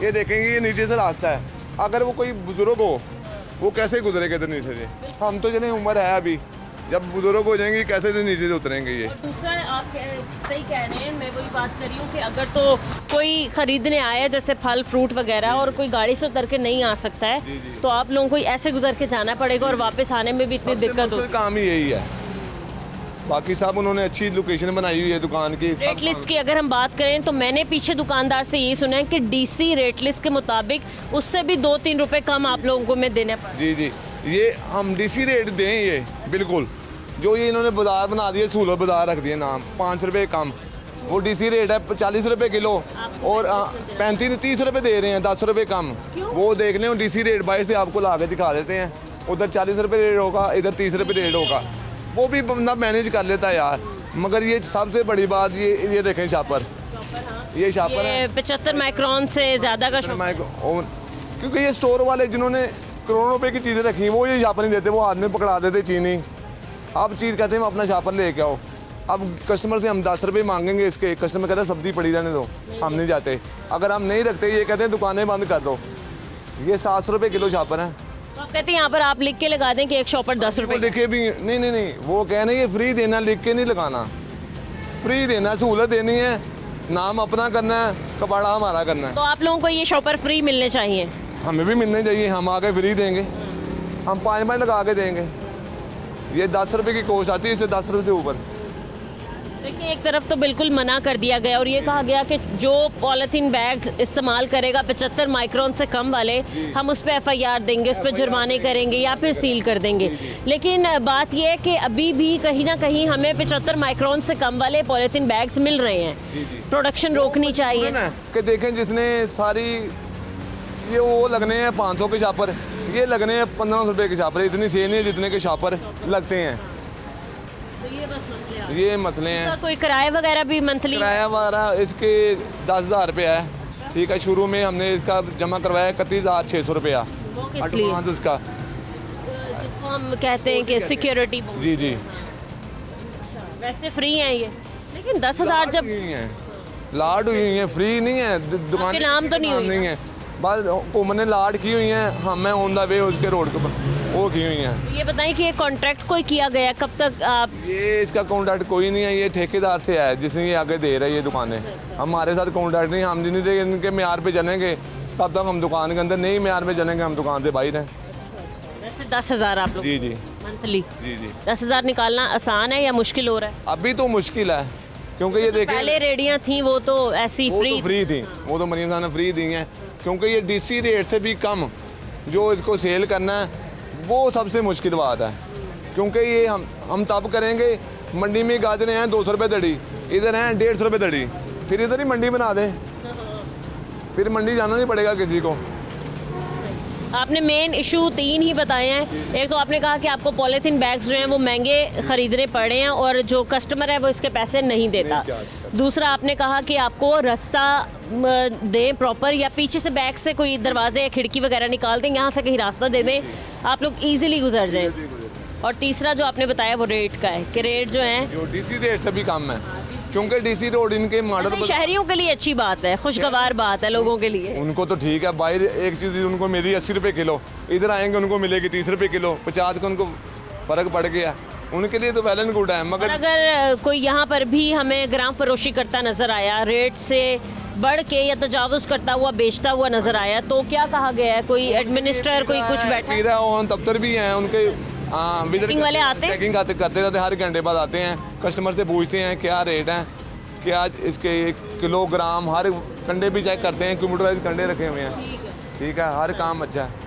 ये देखेंगे ये नीचे से रास्ता है, अगर वो कोई बुजुर्ग हो वो कैसे गुजरेगा इधर नीचे से। हम तो चले उम्र है अभी, जब बुजुर्ग हो जाएंगे कैसे इधर नीचे से उतरेंगे ये। और दूसरा आप सही कह रहे हैं, मैं वही बात कर रही हूँ कि अगर तो कोई खरीदने आया जैसे फल फ्रूट वगैरह और कोई गाड़ी से उतर के नहीं आ सकता है तो आप लोगों को ऐसे गुजर के जाना पड़ेगा और वापस आने में भी इतनी दिक्कत होती है। काम ही यही है, बाकी सब उन्होंने अच्छी लोकेशन बनाई हुई है दुकान की। रेट लिस्ट की अगर हम बात करें तो मैंने पीछे दुकानदार से ये सुना है कि डीसी रेट लिस्ट के मुताबिक उससे भी 2-3 रुपए कम आप लोगों को में देने पड़े। जी जी, ये हम डीसी रेट दें ये बिल्कुल, जो ये इन्होंने बाजार बना दिए, सहूलत बाजार रख दिए नाम, 5 रुपये कम, वो डीसी रेट है 40 रुपये किलो और 35-30 रुपये दे रहे हैं, 10 रुपये कम। वो देख लें डीसी रेट बाहर से आपको ला के दिखा देते हैं, उधर 40 रुपये रेट होगा, इधर 30 रुपये रेट होगा, वो भी बंदा मैनेज कर लेता है यार। मगर ये सबसे बड़ी बात ये देखें शापर, ये शापर है 75 माइक्रोन से ज़्यादा का क्योंकि ये स्टोर वाले जिन्होंने करोड़ों रुपए की चीज़ें रखी हैं वो ये शापर नहीं देते, वो हाथ में पकड़ा देते चीनी। अब चीज़ कहते हैं अपना शापर लेके आओ, अब कस्टमर से हम 10 रुपये मांगेंगे इसके, कस्टमर कहता है सब्जी पड़ी रहने दो, हम नहीं जाते। अगर हम नहीं रखते ये कहते हैं दुकानें बंद कर दो। ये 700 रुपये किलो शापर है। तो आप कहते हैं यहाँ पर आप लिख के लगा दें कि एक शॉपर 10 रुपये लिखे भी नहीं, वो कह रहे हैं ये फ्री देना, लिख के नहीं लगाना, फ्री देना, सहूलत देनी है, नाम अपना करना है, कबाड़ा हमारा करना है। तो आप लोगों को ये शॉपर फ्री मिलने चाहिए। हमें भी मिलने चाहिए, हम आके फ्री देंगे, हम 5 लगा के देंगे। ये 10 रुपये की कोश आती है, इससे 10 रुपये से ऊपर। देखिए एक तरफ तो बिल्कुल मना कर दिया गया और ये कहा गया कि जो पॉलीथीन बैग्स इस्तेमाल करेगा 75 माइक्रोन से कम वाले, हम उस पर FIR देंगे, उस पर जुर्माने करेंगे या फिर सील कर देंगे। लेकिन बात यह है कि अभी भी कहीं ना कहीं हमें 75 माइक्रोन से कम वाले पॉलीथीन बैग्स मिल रहे हैं। प्रोडक्शन रोकनी चाहिए कि देखें जिसने सारी ये वो लगने हैं 500 के शापर, ये लगने हैं 1500 रुपये के शापर, इतनी सेल नहीं जितने के शापर लगते हैं। तो ये मसले हैं। कोई किराया वगैरह भी मंथली? किराया वगैरह इसके 10,000 रुपये है, ठीक है। शुरू में हमने इसका जमा करवाया 31,600 रुपया उसका, जिसको हम कहते हैं कि सिक्योरिटी। जी जी, वैसे फ्री हैं ये, लेकिन 10,000 जब लाड हुई है, फ्री नहीं है, दुकान के नाम तो नहीं है, बस हुकूमत ने लाड की हुई हैं, हमें ऑन द वे उसके रोड के ऊपर वो की हुई हैं। तो ये बताएं कि ये कॉन्ट्रैक्ट कोई किया गया, कब तक आप? ये इसका कॉन्ट्रैक्ट कोई नहीं है, ये ठेकेदार से है जिसने ये आगे दे रहा है ये दुकानें। हमारे साथ कॉन्ट्रैक्ट नहीं, हम जितनी देर इनके म्यार पे चलेंगे तब तक हम दुकान के अंदर, नहीं म्यार में चलेंगे हम दुकान से बाहर हैं। वैसे 10,000 आप लोग? जी जी मंथली। जी जी। 10,000 निकालना आसान है या मुश्किल हो रहा है? अभी तो मुश्किल है, क्योंकि ये देखिए पहले रेडियाँ थी वो तो ऐसी फ्री थी, वो तो मरीम साहब ने फ्री दी हैं, क्योंकि ये डीसी रेट से भी कम जो इसको सेल करना है वो सबसे मुश्किल बात है। क्योंकि ये हम तब करेंगे, मंडी में गाजरें हैं 200 रुपये दड़ी, इधर हैं 150 रुपये दड़ी, फिर इधर ही मंडी बना दें, फिर मंडी जाना नहीं पड़ेगा किसी को। आपने मेन इशू 3 ही बताए हैं। एक तो आपने कहा कि आपको पॉलीथीन बैग्स जो हैं वो महंगे ख़रीदने पड़े हैं और जो कस्टमर है वो इसके पैसे नहीं देता। दूसरा आपने कहा कि आपको रास्ता दें प्रॉपर, या पीछे से बैग से कोई दरवाजे या खिड़की वगैरह निकाल दें, यहाँ से कहीं रास्ता दे दें, आप लोग ईजिली गुजर जाएँ। और तीसरा जो आपने बताया वो रेट का है कि रेट जो है जो डीसी रेट से भी कम है, क्योंकि डीसी रोड इनके मॉडल शहरियों के लिए अच्छी बात है, खुशगवार बात है लोगों के लिए। उनको तो ठीक है, बाहर एक चीज़ उनको मिली 80 रुपये किलो, इधर आएंगे उनको मिलेगी 30 रुपये किलो, 50 का उनको फ़र्क पड़ गया, उनके लिए तो वेल एंड गुड है। मगर अगर कोई यहाँ पर भी हमें ग्राम फरोशी करता नज़र आया, रेट से बढ़ के या तजावुज़ करता हुआ बेचता हुआ नज़र आया, तो क्या कहा गया है? कोई एडमिनिस्ट्रेटर कोई कुछ बैठा है? और दफ्तर भी हैं उनके, चेकिंग वाले आते हैं, चेकिंग करते रहते, हर घंटे बाद आते हैं, कस्टमर से पूछते हैं क्या रेट है, क्या इसके किलोग्राम, हर कंडे भी चेक करते हैं, कंप्यूटराइज कंडे रखे हुए हैं, ठीक है, हर काम अच्छा है।